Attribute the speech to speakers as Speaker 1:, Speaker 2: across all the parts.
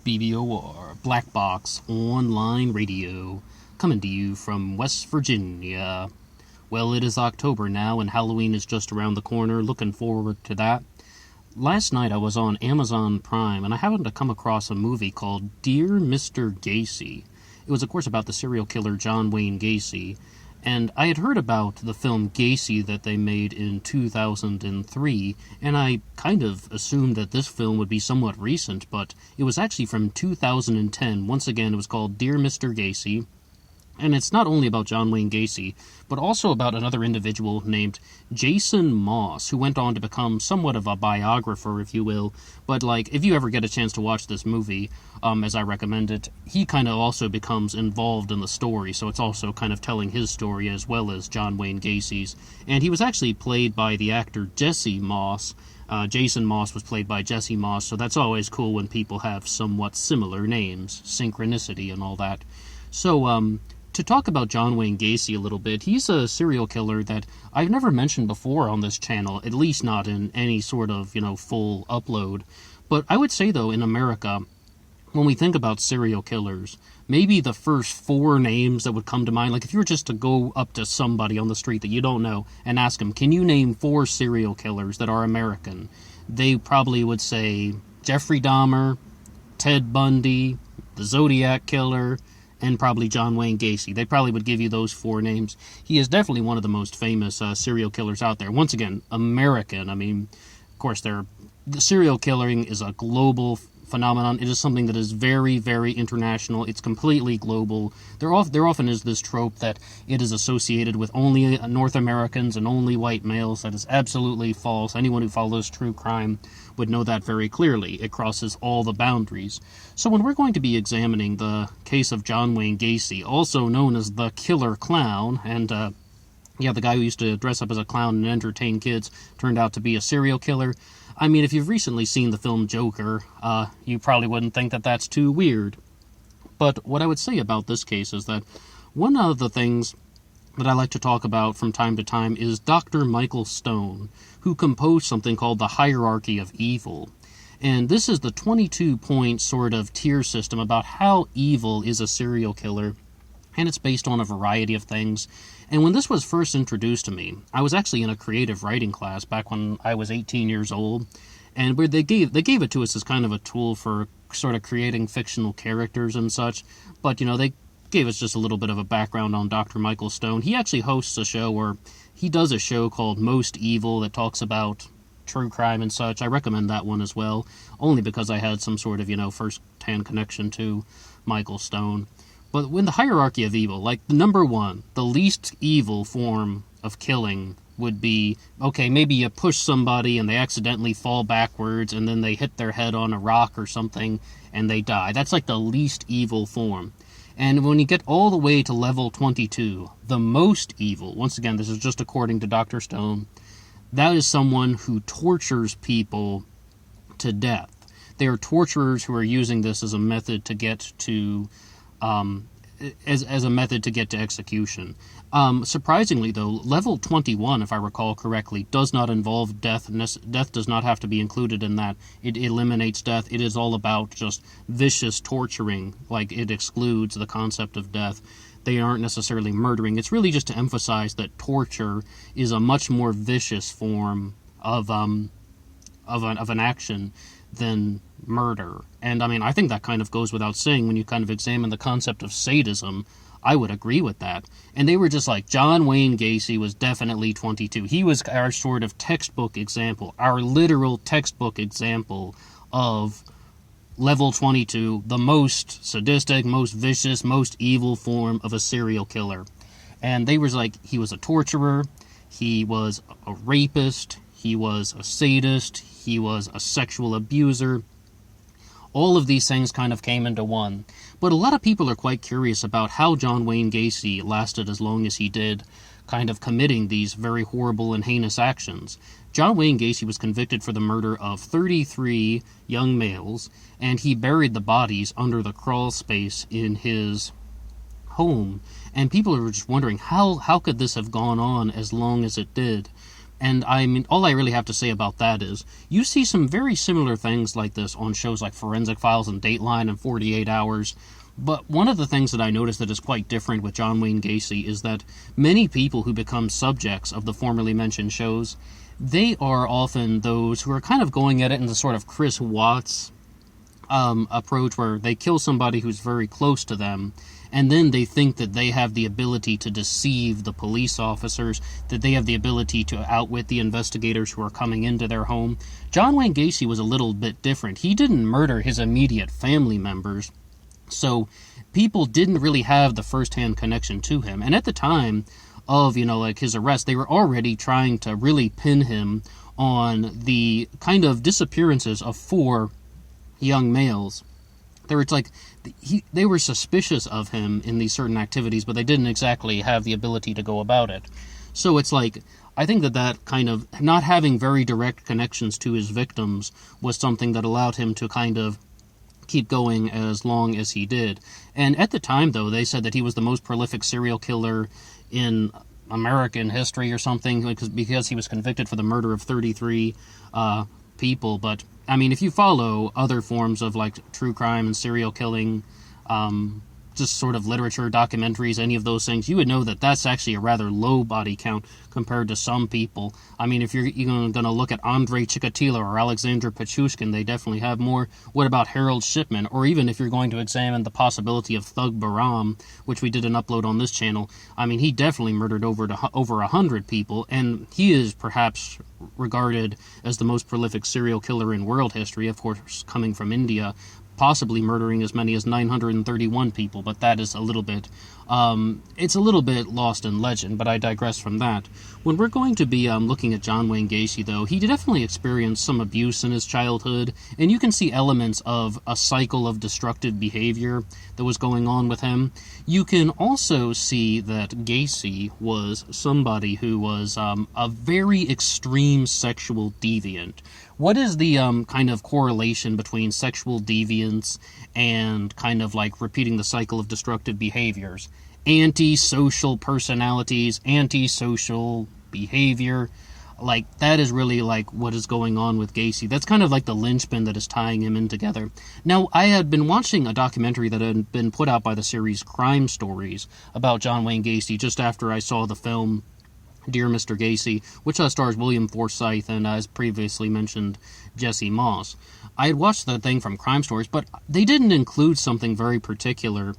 Speaker 1: BBOR, Black Box Online Radio, coming to you from West Virginia. Well, it is October now, and Halloween is just around the corner. Looking forward to that. Last night I was on Amazon Prime, and I happened to come across a movie called Dear Mr. Gacy. It was, of course, about the serial killer John Wayne Gacy, and I had heard about the film Gacy that they made in 2003, and I kind of assumed that this film would be somewhat recent, but it was actually from 2010. Once again, it was called Dear Mr. Gacy. And it's not only about John Wayne Gacy, but also about another individual named Jason Moss, who went on to become somewhat of a biographer, if you will. But, if you ever get a chance to watch this movie, as I recommend it, he kind of also becomes involved in the story, so it's also kind of telling his story as well as John Wayne Gacy's. And he was actually played by the actor Jesse Moss. Jason Moss was played by Jesse Moss, so that's always cool when people have somewhat similar names, synchronicity and all that. So, to talk about John Wayne Gacy a little bit, he's a serial killer that I've never mentioned before on this channel, at least not in any sort of, full upload. But I would say, though, in America, when we think about serial killers, maybe the first 4 names that would come to mind, if you were just to go up to somebody on the street that you don't know and ask them, can you name 4 serial killers that are American? They probably would say Jeffrey Dahmer, Ted Bundy, the Zodiac Killer, and probably John Wayne Gacy. They probably would give you those 4 names. He is definitely one of the most famous serial killers out there. Once again, American. I mean, of course, the serial killing is a global phenomenon. It is something that is very, very international. It's completely global. There often is this trope that it is associated with only North Americans and only white males. That is absolutely false. Anyone who follows true crime would know that very clearly. It crosses all the boundaries. So when we're going to be examining the case of John Wayne Gacy, also known as the Killer Clown, and the guy who used to dress up as a clown and entertain kids turned out to be a serial killer. I mean, if you've recently seen the film Joker, you probably wouldn't think that that's too weird. But what I would say about this case is that one of the things that I like to talk about from time to time is Dr. Michael Stone, who composed something called the Hierarchy of Evil. And this is the 22-point sort of tier system about how evil is a serial killer, and it's based on a variety of things. And when this was first introduced to me, I was actually in a creative writing class back when I was 18 years old, and where they gave it to us as kind of a tool for sort of creating fictional characters and such. But, they gave us just a little bit of a background on Dr. Michael Stone. He actually hosts a show where he does a show called Most Evil that talks about true crime and such. I recommend that one as well, only because I had some sort of, first-hand connection to Michael Stone. But when the hierarchy of evil, number 1, the least evil form of killing would be, okay, maybe you push somebody and they accidentally fall backwards and then they hit their head on a rock or something and they die. That's the least evil form. And when you get all the way to level 22, the most evil, once again, this is just according to Dr. Stone, that is someone who tortures people to death. They are torturers who are using this as a method to get to as a method to get to execution. Surprisingly, though, level 21, if I recall correctly, does not involve death. Death does not have to be included in that. It eliminates death. It is all about just vicious torturing. It excludes the concept of death. They aren't necessarily murdering. It's really just to emphasize that torture is a much more vicious form of an action than murder. And I think that kind of goes without saying when you kind of examine the concept of sadism. I would agree with that. And they were just John Wayne Gacy was definitely 22. He was our sort of textbook example, our literal textbook example of level 22, the most sadistic, most vicious, most evil form of a serial killer. And they was he was a torturer, he was a rapist, he was a sadist, he was a sexual abuser. All of these things kind of came into one. But a lot of people are quite curious about how John Wayne Gacy lasted as long as he did, kind of committing these very horrible and heinous actions. John Wayne Gacy was convicted for the murder of 33 young males, and he buried the bodies under the crawl space in his home. And people are just wondering, how could this have gone on as long as it did? And I mean, all I really have to say about that is you see some very similar things like this on shows like Forensic Files and Dateline and 48 Hours. But one of the things that I noticed that is quite different with John Wayne Gacy is that many people who become subjects of the formerly mentioned shows, they are often those who are kind of going at it in the sort of Chris Watts approach where they kill somebody who's very close to them, and then they think that they have the ability to deceive the police officers, that they have the ability to outwit the investigators who are coming into their home. John Wayne Gacy was a little bit different. He didn't murder his immediate family members, so people didn't really have the first-hand connection to him. And at the time of, like his arrest, they were already trying to really pin him on the kind of disappearances of 4 young males. They were suspicious of him in these certain activities, but they didn't exactly have the ability to go about it. So it's like, I think that kind of not having very direct connections to his victims was something that allowed him to kind of keep going as long as he did. And at the time, though, they said that he was the most prolific serial killer in American history or something, because he was convicted for the murder of 33 people. But I mean, if you follow other forms of like true crime and serial killing, just sort of literature, documentaries, any of those things, you would know that that's actually a rather low body count compared to some people. I mean, if you're going to look at Andrei Chikatilo or Alexander Pichushkin, they definitely have more. What about Harold Shipman? Or even if you're going to examine the possibility of Thug Baram, which we did an upload on this channel, I mean, he definitely murdered over 100 people, and he is perhaps regarded as the most prolific serial killer in world history, of course, coming from India, possibly murdering as many as 931 people, but that is a little bit, it's a little bit lost in legend, but I digress from that. When we're going to be looking at John Wayne Gacy, though, he definitely experienced some abuse in his childhood, and you can see elements of a cycle of destructive behavior that was going on with him. You can also see that Gacy was somebody who was a very extreme sexual deviant. What is the kind of correlation between sexual deviance and kind of like repeating the cycle of destructive behaviors? Antisocial personalities, antisocial behavior. Like, that is really like what is going on with Gacy. That's kind of like the linchpin that is tying him in together. Now, I had been watching a documentary that had been put out by the series Crime Stories about John Wayne Gacy just after I saw the film Dear Mr. Gacy, which stars William Forsythe and, as previously mentioned, Jesse Moss. I had watched that thing from Crime Stories, but they didn't include something very particular.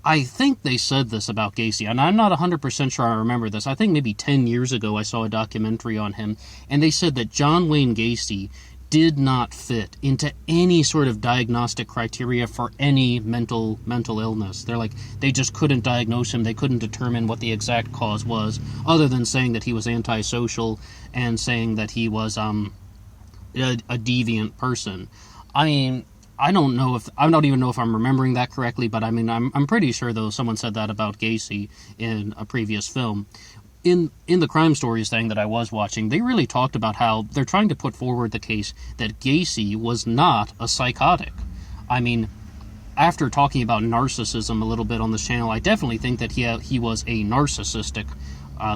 Speaker 1: I think they said this about Gacy, and I'm not 100% sure I remember this. I think maybe 10 years ago I saw a documentary on him, and they said that John Wayne Gacy did not fit into any sort of diagnostic criteria for any mental illness. They're like, they just couldn't diagnose him. They couldn't determine what the exact cause was, other than saying that he was antisocial and saying that he was a deviant person. I mean, I don't even know if I'm remembering that correctly, but I mean, I'm pretty sure, though, someone said that about Gacy in a previous film. In the Crime Stories thing that I was watching, they really talked about how they're trying to put forward the case that Gacy was not a psychotic. I mean, after talking about narcissism a little bit on this channel, I definitely think that he was a narcissistic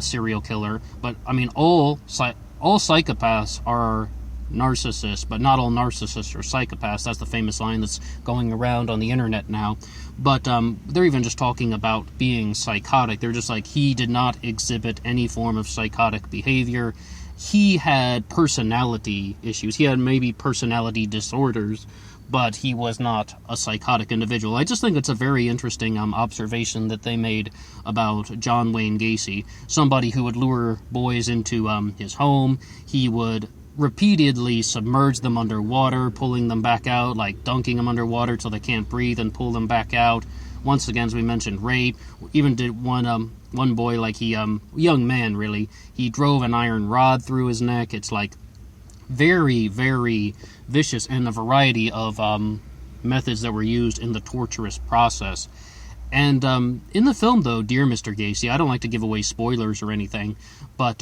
Speaker 1: serial killer. But I mean, all psychopaths are narcissists, but not all narcissists are psychopaths. That's the famous line that's going around on the internet now. But they're even just talking about being psychotic. They're just like, he did not exhibit any form of psychotic behavior. He had personality issues. He had maybe personality disorders, but he was not a psychotic individual. I just think it's a very interesting observation that they made about John Wayne Gacy. Somebody who would lure boys into his home. He would repeatedly submerge them underwater, pulling them back out, like dunking them underwater till they can't breathe and pull them back out. Once again, as we mentioned, rape. Even did one boy, like young man really, he drove an iron rod through his neck. It's like very, very vicious, and a variety of methods that were used in the torturous process. And in the film, though, Dear Mr. Gacy, I don't like to give away spoilers or anything, but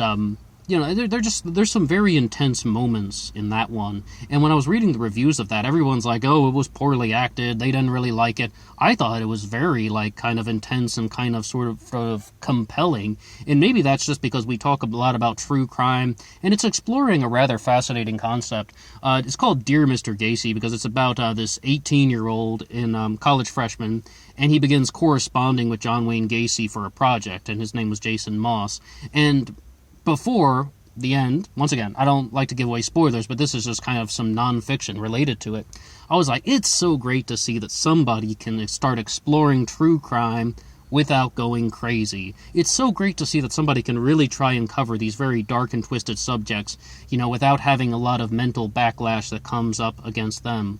Speaker 1: there's some very intense moments in that one. And when I was reading the reviews of that, everyone's like, oh, it was poorly acted, they didn't really like it. I thought it was very, like, kind of intense and kind of sort of compelling. And maybe that's just because we talk a lot about true crime, and it's exploring a rather fascinating concept. It's called Dear Mr. Gacy because it's about this 18-year-old in college freshman, and he begins corresponding with John Wayne Gacy for a project, and his name was Jason Moss. And before the end, once again, I don't like to give away spoilers, but this is just kind of some nonfiction related to it. I was like, it's so great to see that somebody can start exploring true crime without going crazy. It's so great to see that somebody can really try and cover these very dark and twisted subjects, without having a lot of mental backlash that comes up against them.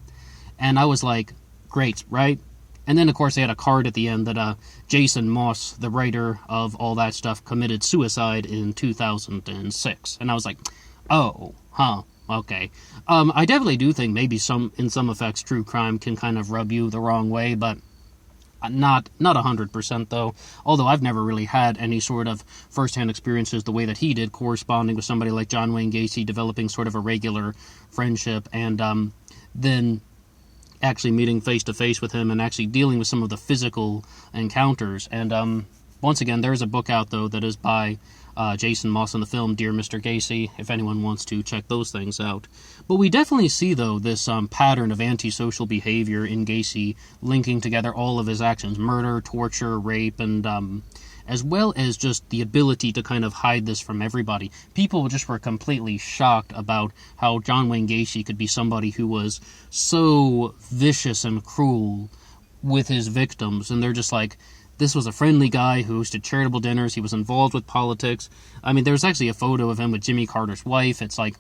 Speaker 1: And I was like, great, right? And then, of course, they had a card at the end that Jason Moss, the writer of all that stuff, committed suicide in 2006. And I was like, oh, okay. I definitely do think maybe in some effects, true crime can kind of rub you the wrong way, but not 100% though. Although I've never really had any sort of first-hand experiences the way that he did, corresponding with somebody like John Wayne Gacy, developing sort of a regular friendship, and then actually meeting face-to-face with him and actually dealing with some of the physical encounters. And once again, there's a book out, though, that is by Jason Moss in the film Dear Mr. Gacy, if anyone wants to check those things out. But we definitely see, though, this pattern of antisocial behavior in Gacy, linking together all of his actions: murder, torture, rape, and as well as just the ability to kind of hide this from everybody. People just were completely shocked about how John Wayne Gacy could be somebody who was so vicious and cruel with his victims, and they're just like, this was a friendly guy who hosted charitable dinners, he was involved with politics. I mean, there's actually a photo of him with Jimmy Carter's wife. It's like,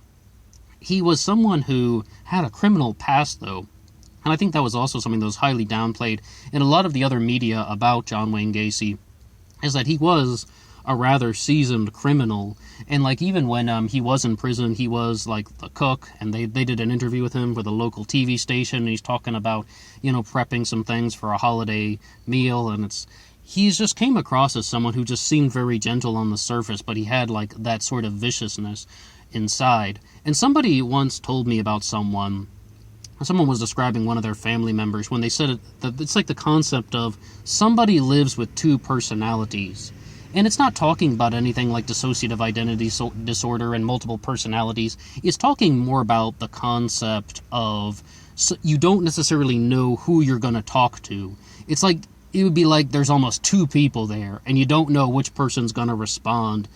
Speaker 1: he was someone who had a criminal past, though. And I think that was also something that was highly downplayed in a lot of the other media about John Wayne Gacy, is that he was a rather seasoned criminal. And, like, even when he was in prison, he was, like, the cook, and they did an interview with him for the local TV station, and he's talking about, prepping some things for a holiday meal, and he's just came across as someone who just seemed very gentle on the surface, but he had, like, that sort of viciousness inside. And somebody once told me about someone was describing one of their family members when they said that it's like the concept of somebody lives with two personalities. And it's not talking about anything like dissociative identity disorder and multiple personalities. It's talking more about the concept of you don't necessarily know who you're going to talk to. It's like, it would be like there's almost two people there, and you don't know which person's going to respond.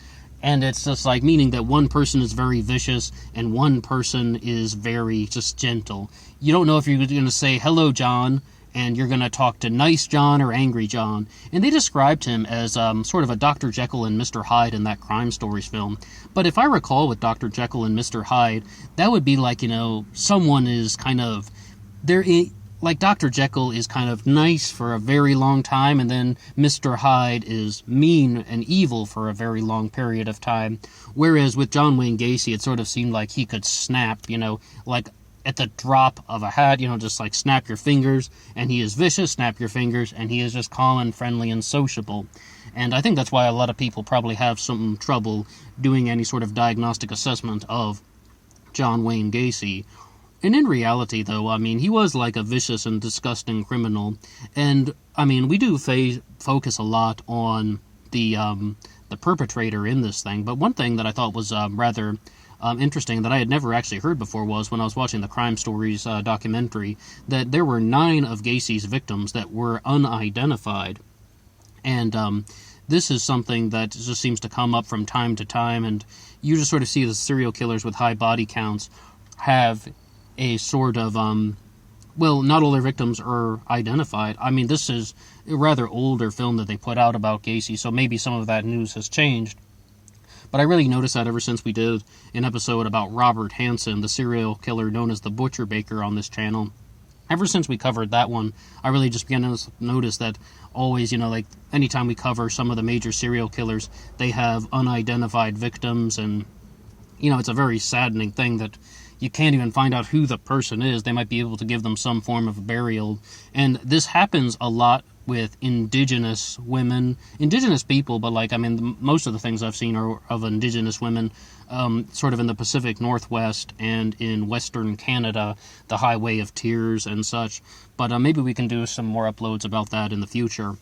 Speaker 1: And it's just like, meaning that one person is very vicious and one person is very just gentle. You don't know if you're going to say, hello, John, and you're going to talk to nice John or angry John. And they described him as sort of a Dr. Jekyll and Mr. Hyde in that Crime Stories film. But if I recall with Dr. Jekyll and Mr. Hyde, that would be like, someone is kind of, like Dr. Jekyll is kind of nice for a very long time, and then Mr. Hyde is mean and evil for a very long period of time. Whereas with John Wayne Gacy, it sort of seemed like he could snap, like at the drop of a hat, just like snap your fingers, and he is vicious, snap your fingers, and he is just calm and friendly and sociable. And I think that's why a lot of people probably have some trouble doing any sort of diagnostic assessment of John Wayne Gacy. And in reality, though, I mean, he was like a vicious and disgusting criminal. And, I mean, we do focus a lot on the perpetrator in this thing. But one thing that I thought was rather interesting that I had never actually heard before was when I was watching the Crime Stories documentary, that there were 9 of Gacy's victims that were unidentified. And this is something that just seems to come up from time to time. And you just sort of see the serial killers with high body counts have a sort of, not all their victims are identified. I mean, this is a rather older film that they put out about Gacy, so maybe some of that news has changed. But I really noticed that ever since we did an episode about Robert Hansen, the serial killer known as the Butcher Baker on this channel. Ever since we covered that one, I really just began to notice that always, like anytime we cover some of the major serial killers, they have unidentified victims, and, it's a very saddening thing that you can't even find out who the person is. They might be able to give them some form of burial. And this happens a lot with indigenous women, indigenous people, but like, I mean, most of the things I've seen are of indigenous women, sort of in the Pacific Northwest and in Western Canada, the Highway of Tears and such. But maybe we can do some more uploads about that in the future.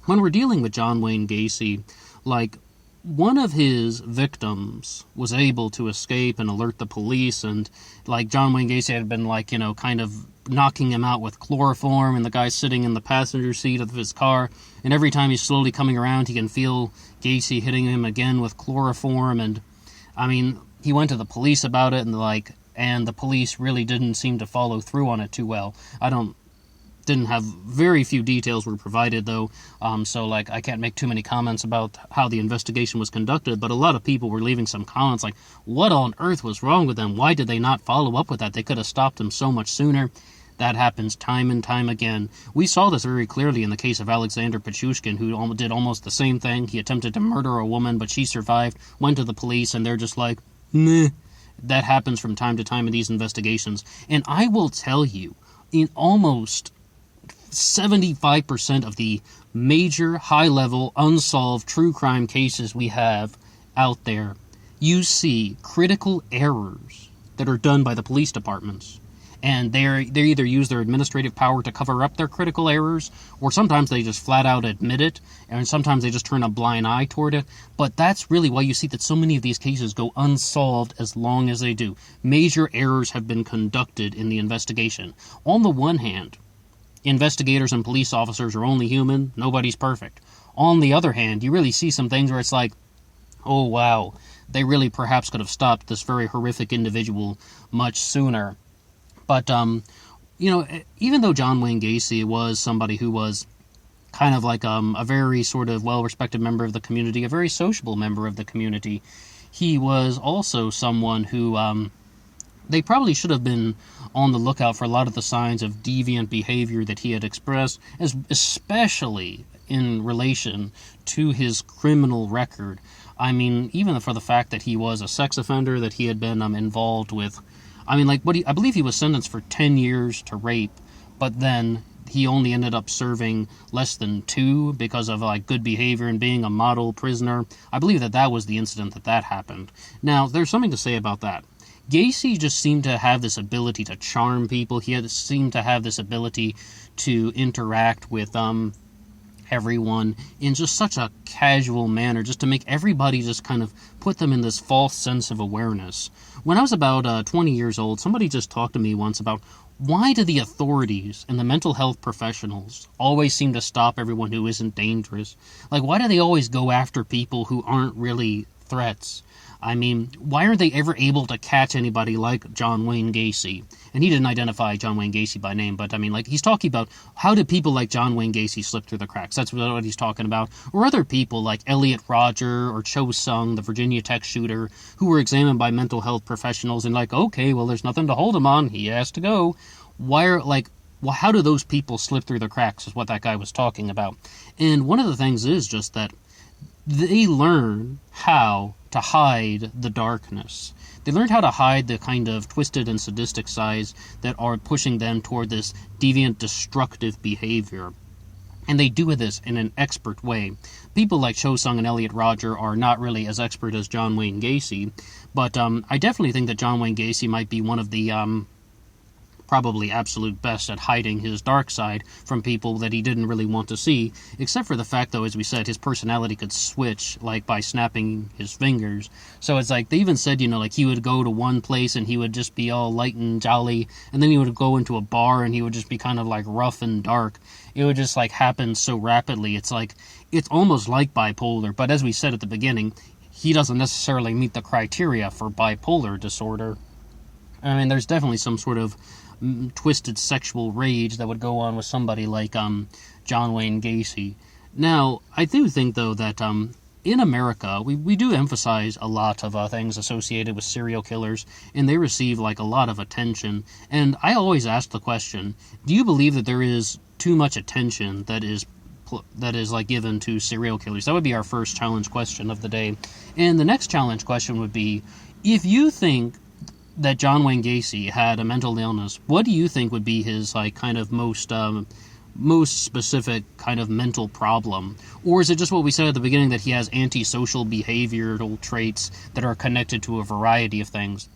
Speaker 1: When we're dealing with John Wayne Gacy, like, one of his victims was able to escape and alert the police, and like John Wayne Gacy had been like, kind of knocking him out with chloroform, and the guy's sitting in the passenger seat of his car, and every time he's slowly coming around, he can feel Gacy hitting him again with chloroform. And I mean, he went to the police about it, and the police really didn't seem to follow through on it too well. Didn't have very few details were provided, though, so like I can't make too many comments about how the investigation was conducted, but a lot of people were leaving some comments like, what on earth was wrong with them? Why did they not follow up with that? They could have stopped him so much sooner. That happens time and time again. We saw this very clearly in the case of Alexander Pichushkin, who did almost the same thing. He attempted to murder a woman, but she survived, went to the police, and they're just like, meh. That happens from time to time in these investigations. And I will tell you, in almost 75% of the major, high-level, unsolved true crime cases we have out there, you see critical errors that are done by the police departments. And they either use their administrative power to cover up their critical errors, or sometimes they just flat out admit it, and sometimes they just turn a blind eye toward it. But that's really why you see that so many of these cases go unsolved as long as they do. Major errors have been conducted in the investigation. On the one hand, investigators and police officers are only human. Nobody's perfect. On the other hand, you really see some things where it's like, oh wow, they really perhaps could have stopped this very horrific individual much sooner. But, even though John Wayne Gacy was somebody who was kind of like a very sort of well-respected member of the community, a very sociable member of the community, he was also someone who they probably should have been on the lookout for a lot of the signs of deviant behavior that he had expressed, especially in relation to his criminal record. I mean, even for the fact that he was a sex offender, that he had been involved with, I believe he was sentenced for 10 years to rape, but then he only ended up serving less than 2 because of good behavior and being a model prisoner. I believe that was the incident that happened. Now, there's something to say about that. Gacy just seemed to have this ability to charm people. He seemed to have this ability to interact with everyone in just such a casual manner, just to make everybody just kind of put them in this false sense of awareness. When I was about 20 years old, somebody just talked to me once about why do the authorities and the mental health professionals always seem to stop everyone who isn't dangerous? Like, why do they always go after people who aren't really threats? I mean, why aren't they ever able to catch anybody like John Wayne Gacy? And he didn't identify John Wayne Gacy by name, but I mean, he's talking about how did people like John Wayne Gacy slip through the cracks? That's what he's talking about. Or other people like Elliot Rodger or Cho Sung, the Virginia Tech shooter, who were examined by mental health professionals and okay, well, there's nothing to hold him on. He has to go. How do those people slip through the cracks is what that guy was talking about. And one of the things is just that they learn how to hide the darkness. They learned how to hide the kind of twisted and sadistic sides that are pushing them toward this deviant, destructive behavior. And they do this in an expert way. People like Cho Sung and Elliot Rodger are not really as expert as John Wayne Gacy, but I definitely think that John Wayne Gacy might be one of the probably absolute best at hiding his dark side from people that he didn't really want to see, except for the fact, though, as we said, his personality could switch, by snapping his fingers. So it's they even said, he would go to one place and he would just be all light and jolly, and then he would go into a bar and he would just be kind of rough and dark. It would just happen so rapidly. It's almost like bipolar, but as we said at the beginning, he doesn't necessarily meet the criteria for bipolar disorder. I mean, there's definitely some sort of twisted sexual rage that would go on with somebody like John Wayne Gacy. Now, I do think, though, that in America, we do emphasize a lot of things associated with serial killers, and they receive a lot of attention. And I always ask the question, do you believe that there is too much attention that is given to serial killers? That would be our first challenge question of the day. And the next challenge question would be, if you think that John Wayne Gacy had a mental illness, what do you think would be his kind of most most specific kind of mental problem? Or is it just what we said at the beginning, that he has antisocial behavioral traits that are connected to a variety of things?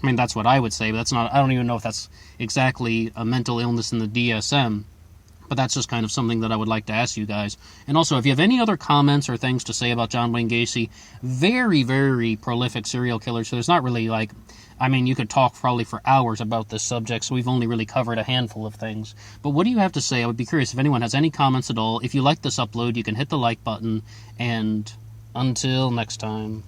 Speaker 1: I mean, that's what I would say, but that's not, I don't even know if that's exactly a mental illness in the DSM, but that's just kind of something that I would like to ask you guys. And also, if you have any other comments or things to say about John Wayne Gacy, very, very prolific serial killer, so there's not really like, I mean, you could talk probably for hours about this subject, so we've only really covered a handful of things. But what do you have to say? I would be curious if anyone has any comments at all. If you like this upload, you can hit the like button, and until next time.